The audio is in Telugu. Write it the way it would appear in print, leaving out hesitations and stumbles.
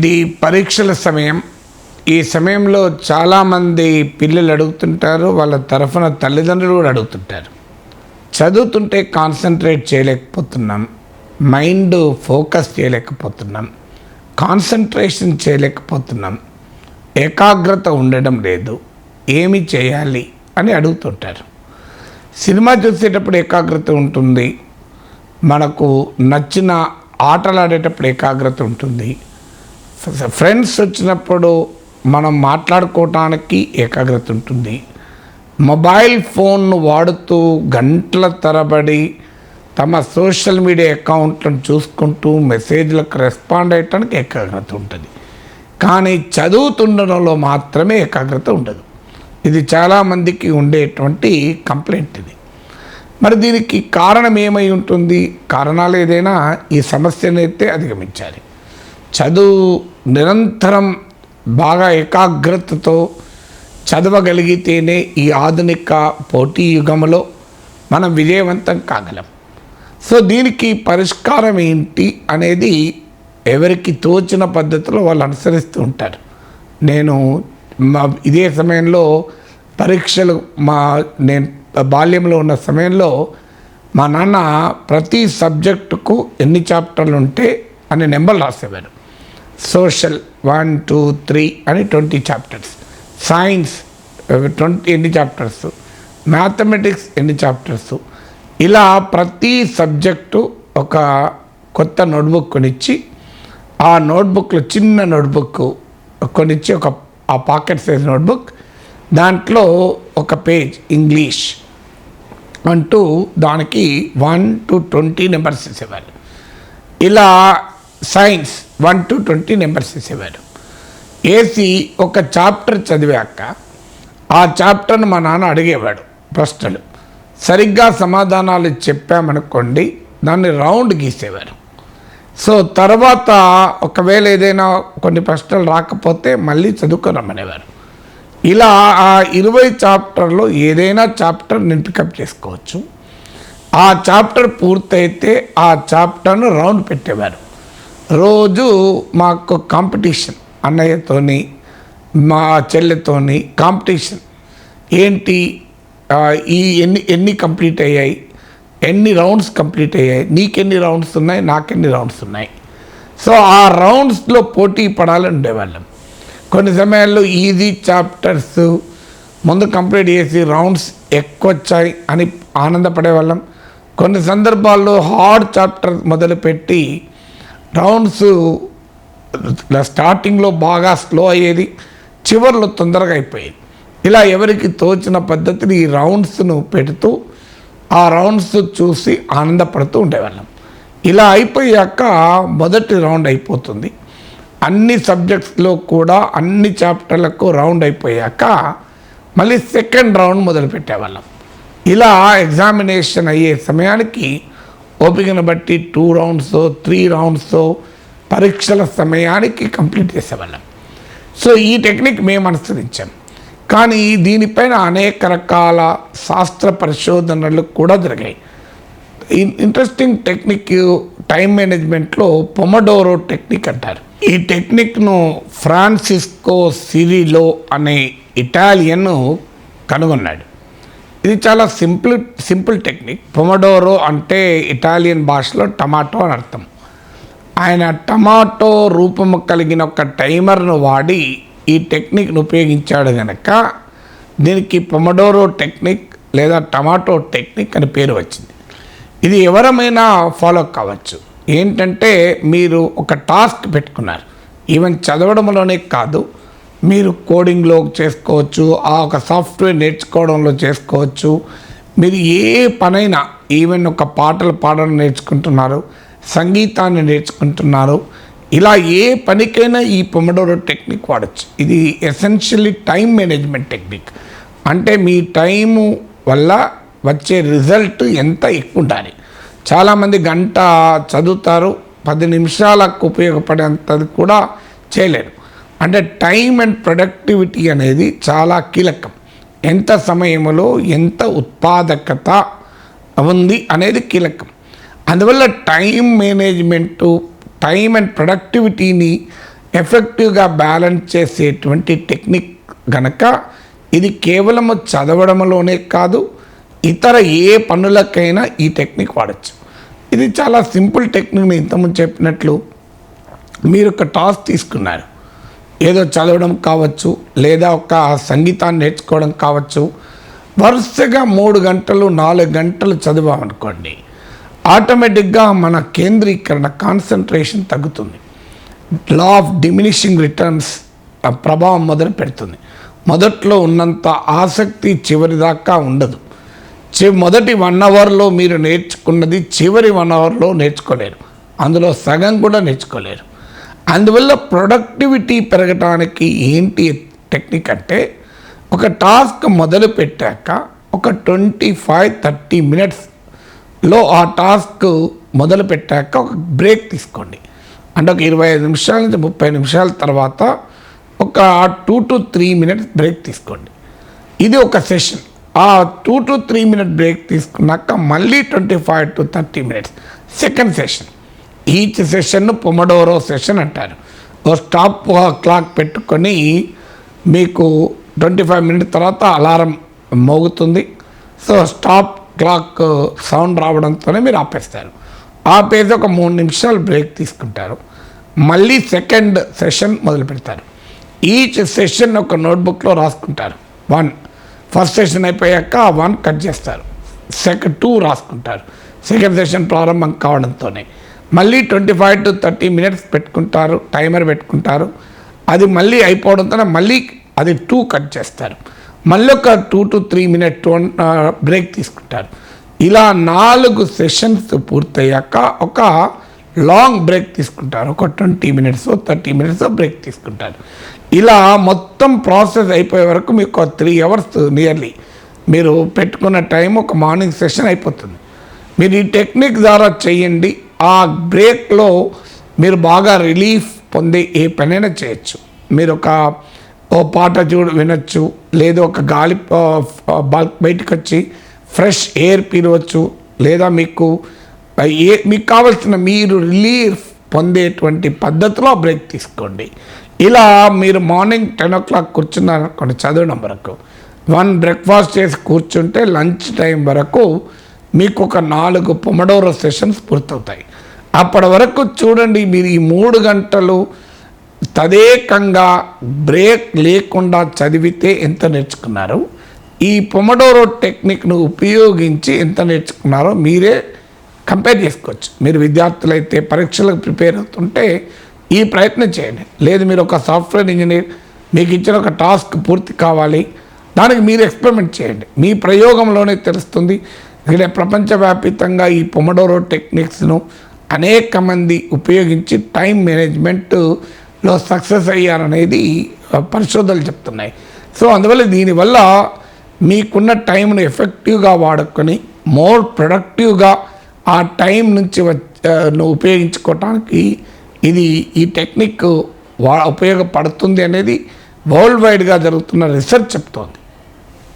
ఇది పరీక్షల సమయం. ఈ సమయంలో చాలామంది పిల్లలు అడుగుతుంటారు, వాళ్ళ తరఫున తల్లిదండ్రులు కూడా అడుగుతుంటారు. చదువుతుంటే కాన్సన్ట్రేట్ చేయలేకపోతున్నాం, మైండ్ ఫోకస్ చేయలేకపోతున్నాం, కాన్సన్ట్రేషన్ చేయలేకపోతున్నాం, ఏకాగ్రత ఉండడం లేదు, ఏమి చేయాలి అని అడుగుతుంటారు. సినిమా చూసేటప్పుడు ఏకాగ్రత ఉంటుంది, మనకు నచ్చిన ఆటలు ఆడేటప్పుడు ఏకాగ్రత ఉంటుంది, ఫ్రెండ్స్ వచ్చినప్పుడు మనం మాట్లాడుకోవటానికి ఏకాగ్రత ఉంటుంది, మొబైల్ ఫోన్ను వాడుతూ గంటల తరబడి తమ సోషల్ మీడియా అకౌంట్లను చూసుకుంటూ మెసేజ్లకు రెస్పాండ్ అయ్యటానికి ఏకాగ్రత ఉంటుంది. కానీ చదువుతుండడంలో మాత్రమే ఏకాగ్రత ఉండదు. ఇది చాలామందికి ఉండేటువంటి కంప్లైంట్ ఇది. మరి దీనికి కారణం ఏమై ఉంటుంది? కారణాలు ఏదైనా ఈ సమస్యనైతే అధిగమించాలి. చదువు నిరంతరం బాగా ఏకాగ్రతతో చదవగలిగితేనే ఈ ఆధునిక పోటీ యుగంలో మనం విజయవంతం కాగలం. సో దీనికి పరిష్కారం ఏంటి అనేది ఎవరికి తోచిన పద్ధతిలో వాళ్ళు అనుసరిస్తూ ఉంటారు. నేను ఇదే సమయంలో పరీక్షలు నేను బాల్యంలో ఉన్న సమయంలో మా నాన్న ప్రతి సబ్జెక్టుకు ఎన్ని చాప్టర్లు ఉంటే అనే నెంబర్లు రాసేవారు. సోషల్ 1, 2, 3 అని 20 చాప్టర్స్, సైన్స్ 20 ఎన్ని చాప్టర్స్, మ్యాథమెటిక్స్ ఎన్ని చాప్టర్స్, ఇలా ప్రతి సబ్జెక్టు ఒక కొత్త నోట్బుక్ కొనిచ్చి, ఆ నోట్బుక్లో చిన్న నోట్బుక్ కొనిచ్చి, ఆ పాకెట్ సైజ్ నోట్బుక్, దాంట్లో ఒక పేజ్ ఇంగ్లీష్ అంటూ దానికి 1 to 20 నెంబర్స్ వేసేవారు. ఇలా సైన్స్ 1 to 20 నెంబర్స్ వేసేవారు. వేసి ఒక చాప్టర్ చదివాక ఆ చాప్టర్ను మా నాన్న అడిగేవాడు ప్రశ్నలు. సరిగ్గా సమాధానాలు చెప్పామనుకోండి, దాన్ని రౌండ్ గీసేవారు. సో తర్వాత ఒకవేళ ఏదైనా కొన్ని ప్రశ్నలు రాకపోతే మళ్ళీ చదువుకోరమ్మనేవారు. ఇలా ఆ 20 చాప్టర్లో ఏదైనా చాప్టర్ నేను పికప్ చేసుకోవచ్చు. ఆ చాప్టర్ పూర్తయితే ఆ చాప్టర్ను రౌండ్ పెట్టేవారు. రోజు మాకు కాంపిటీషన్, అన్నయ్యతోని మా చెల్లెతోని కాంపిటీషన్. ఏంటి ఈ ఎన్ని కంప్లీట్ అయ్యాయి, ఎన్ని రౌండ్స్ కంప్లీట్ అయ్యాయి, నీకెన్ని రౌండ్స్ ఉన్నాయి, నాకెన్ని రౌండ్స్ ఉన్నాయి. సో ఆ రౌండ్స్లో పోటీ పడాలని ఉండేవాళ్ళం. కొన్ని సమయాల్లో ఈజీ చాప్టర్స్ ముందు కంప్లీట్ చేసి రౌండ్స్ ఎక్కువ వచ్చాయి అని ఆనందపడేవాళ్ళం. కొన్ని సందర్భాల్లో హార్డ్ చాప్టర్ మొదలుపెట్టి రౌండ్స్ స్టార్టింగ్లో బాగా స్లో అయ్యేది, చివరిలో తొందరగా అయిపోయేది. ఇలా ఎవరికి తోచిన పద్ధతిని ఈ రౌండ్స్ను పెడుతూ ఆ రౌండ్స్ చూసి ఆనందపడుతూ ఉండేవాళ్ళం. ఇలా అయిపోయాక మొదటి రౌండ్ అయిపోతుంది. అన్ని సబ్జెక్ట్స్లో కూడా అన్ని చాప్టర్లకు రౌండ్ అయిపోయాక మళ్ళీ సెకండ్ రౌండ్ మొదలుపెట్టేవాళ్ళం. ఇలా ఎగ్జామినేషన్ అయ్యే సమయానికి ఓపికను బట్టి 2 rounds 3 rounds పరీక్షల సమయానికి కంప్లీట్ చేసేవాళ్ళం. సో ఈ టెక్నిక్ మేము అనుసరించాం. కానీ దీనిపైన అనేక రకాల శాస్త్ర పరిశోధనలు కూడా జరిగాయి. ఇంట్రెస్టింగ్ టెక్నిక్ టైం మేనేజ్మెంట్లో పొమడోరో టెక్నిక్ అంటారు. ఈ టెక్నిక్ను ఫ్రాన్సిస్కో సిరిలో అనే ఇటాలియన్ కనుగొన్నాడు. ఇది చాలా సింపుల్ టెక్నిక్. పొమడోరో అంటే ఇటాలియన్ భాషలో టమాటో అని అర్థం. ఆయన టమాటో రూపము కలిగిన ఒక టైమర్ను వాడి ఈ టెక్నిక్ను ఉపయోగించాడు కనుక దీనికి పొమడోరో టెక్నిక్ లేదా టమాటో టెక్నిక్ అని పేరు వచ్చింది. ఇది ఎవరమైనా ఫాలో కావచ్చు. ఏంటంటే మీరు ఒక టాస్క్ పెట్టుకున్నారు, ఈవెన్ చదవడంలోనే కాదు, మీరు కోడింగ్లో చేసుకోవచ్చు, ఆ ఒక సాఫ్ట్వేర్ నేర్చుకోవడంలో చేసుకోవచ్చు, మీరు ఏ పనైనా, ఈవెన్ ఒక పాటలు పాడడం నేర్చుకుంటున్నారు, సంగీతాన్ని నేర్చుకుంటున్నారు, ఇలా ఏ పనికైనా ఈ పొమడోరో టెక్నిక్ వాడచ్చు. ఇది ఎసెన్షియల్లీ టైం మేనేజ్మెంట్ టెక్నిక్. అంటే మీ టైము వల్ల వచ్చే రిజల్ట్ ఎంత ఎక్కువ ఉండాలి. చాలామంది గంట చదువుతారు, 10 నిమిషాలకు ఉపయోగపడేంతది కూడా చేయలేరు. అంటే టైం అండ్ ప్రొడక్టివిటీ అనేది చాలా కీలకం. ఎంత సమయంలో ఎంత ఉత్పాదకత ఉంది అనేది కీలకం. అందువల్ల టైం మేనేజ్మెంటు, టైం అండ్ ప్రొడక్టివిటీని ఎఫెక్టివ్గా బ్యాలెన్స్ చేసేటువంటి టెక్నిక్ గనక ఇది కేవలము చదవడంలోనే కాదు, ఇతర ఏ పనులకైనా ఈ టెక్నిక్ వాడచ్చు. ఇది చాలా సింపుల్ టెక్నిక్ని ఇంతకుముందు చెప్పినట్లు మీరు ఒక టాస్క్ తీసుకున్నారు, ఏదో చదవడం కావచ్చు, లేదా ఒక సంగీతాన్ని నేర్చుకోవడం కావచ్చు. వరుసగా 3 గంటలు 4 గంటలు చదివామనుకోండి, ఆటోమేటిక్గా మన కేంద్రీకరణ కాన్సన్ట్రేషన్ తగ్గుతుంది. లా ఆఫ్ డిమినిషింగ్ రిటర్న్స్ ప్రభావం మొదలు పెడుతుంది. మొదట్లో ఉన్నంత ఆసక్తి చివరి దాకా ఉండదు. మొదటి 1 అవర్లో మీరు నేర్చుకున్నది చివరి 1 అవర్లో నేర్చుకోలేరు, అందులో సగం కూడా నేర్చుకోలేరు. అందువల్ల ప్రొడక్టివిటీ పెరగడానికి ఏంటి టెక్నిక్ అంటే, ఒక టాస్క్ మొదలు పెట్టాక ఒక 25-30 మినిట్స్లో ఆ టాస్క్ మొదలు పెట్టాక ఒక బ్రేక్ తీసుకోండి. అంటే ఒక 25 నిమిషాల నుంచి 30 నిమిషాల తర్వాత ఒక 2 to 3 మినిట్స్ బ్రేక్ తీసుకోండి. ఇది ఒక సెషన్. ఆ 2 to 3 మినిట్ బ్రేక్ తీసుకున్నాక మళ్ళీ 25 to 30 minutes second session. Each సెషన్ను పొమడోరో సెషన్ అంటారు. ఓ స్టాప్ క్లాక్ పెట్టుకొని మీకు 25 మినిట్స్ తర్వాత అలారం మోగుతుంది. సో స్టాప్ క్లాక్ సౌండ్ రావడంతోనే మీరు ఆపేస్తారు. ఆపేసి ఒక 3 నిమిషాలు బ్రేక్ తీసుకుంటారు. మళ్ళీ సెకండ్ సెషన్ మొదలు పెడతారు. ఈచ్ సెషన్ ఒక నోట్బుక్లో రాసుకుంటారు. 1 ఫస్ట్ సెషన్ అయిపోయాక 1 కట్ చేస్తారు, 2 రాసుకుంటారు. సెకండ్ సెషన్ ప్రారంభం కావడంతోనే మళ్ళీ 25 to 30 మినిట్స్ పెట్టుకుంటారు, టైమర్ పెట్టుకుంటారు. అది మళ్ళీ అయిపోవడంతోనే మళ్ళీ అది 2 కట్ చేస్తారు. మళ్ళీ ఒక 2 to 3 మినిట్ బ్రేక్ తీసుకుంటారు. ఇలా 4 సెషన్స్ పూర్తయ్యాక ఒక లాంగ్ బ్రేక్ తీసుకుంటారు. ఒక 20 మినిట్స్ 30 మినిట్స్ బ్రేక్ తీసుకుంటారు. ఇలా మొత్తం ప్రాసెస్ అయిపోయే వరకు మీకు 3 అవర్స్ నియర్లీ మీరు పెట్టుకున్న టైం ఒక మార్నింగ్ సెషన్ అయిపోతుంది. మీరు ఈ టెక్నిక్ ద్వారా చేయండి. ఆ బ్రేక్లో మీరు బాగా రిలీఫ్ పొందే ఏ పనైనా చేయొచ్చు. మీరు ఓ పాట వినొచ్చు, లేదా ఒక గాలి బయటకు వచ్చి ఫ్రెష్ ఎయిర్ పీరవచ్చు, లేదా మీకు కావాల్సిన మీరు రిలీఫ్ పొందేటువంటి పద్ధతిలో బ్రేక్ తీసుకోండి. ఇలా మీరు మార్నింగ్ 10 o'clock కూర్చున్నారనుకోండి చదవడం వరకు, 1 బ్రేక్ఫాస్ట్ చేసి కూర్చుంటే లంచ్ టైం వరకు మీకు ఒక 4 పొమడోరో సెషన్స్ పూర్తవుతాయి. అప్పటి వరకు చూడండి, మీరు ఈ 3 గంటలు తదేకంగా బ్రేక్ లేకుండా చదివితే ఎంత నేర్చుకున్నారు, ఈ పొమడోరో టెక్నిక్ను ఉపయోగించి ఎంత నేర్చుకున్నారో మీరే కంపేర్ చేసుకోవచ్చు. మీరు విద్యార్థులైతే పరీక్షలకు ప్రిపేర్ అవుతుంటే ఈ ప్రయత్నం చేయండి. లేదు మీరు ఒక సాఫ్ట్వేర్ ఇంజనీర్, మీకు ఇచ్చిన ఒక టాస్క్ పూర్తి కావాలి, దానికి మీరు ఎక్స్పెరిమెంట్ చేయండి. మీ ప్రయోగంలోనే తెలుస్తుంది. ఇక్కడ ప్రపంచవ్యాప్తంగా ఈ పొమడోరో టెక్నిక్స్ను అనేక మంది ఉపయోగించి టైం మేనేజ్మెంట్లో సక్సెస్ అయ్యారనేది పరిశోధనలు చెప్తున్నాయి. సో అందువల్ల దీనివల్ల మీకున్న టైంను ఎఫెక్టివ్గా వాడుకొని మోర్ ప్రొడక్టివ్గా ఆ టైం నుంచి ఉపయోగించుకోవటానికి ఈ టెక్నిక్ ఉపయోగపడుతుంది అనేది వరల్డ్ వైడ్గా జరుగుతున్న రీసెర్చ్ చెప్తోంది.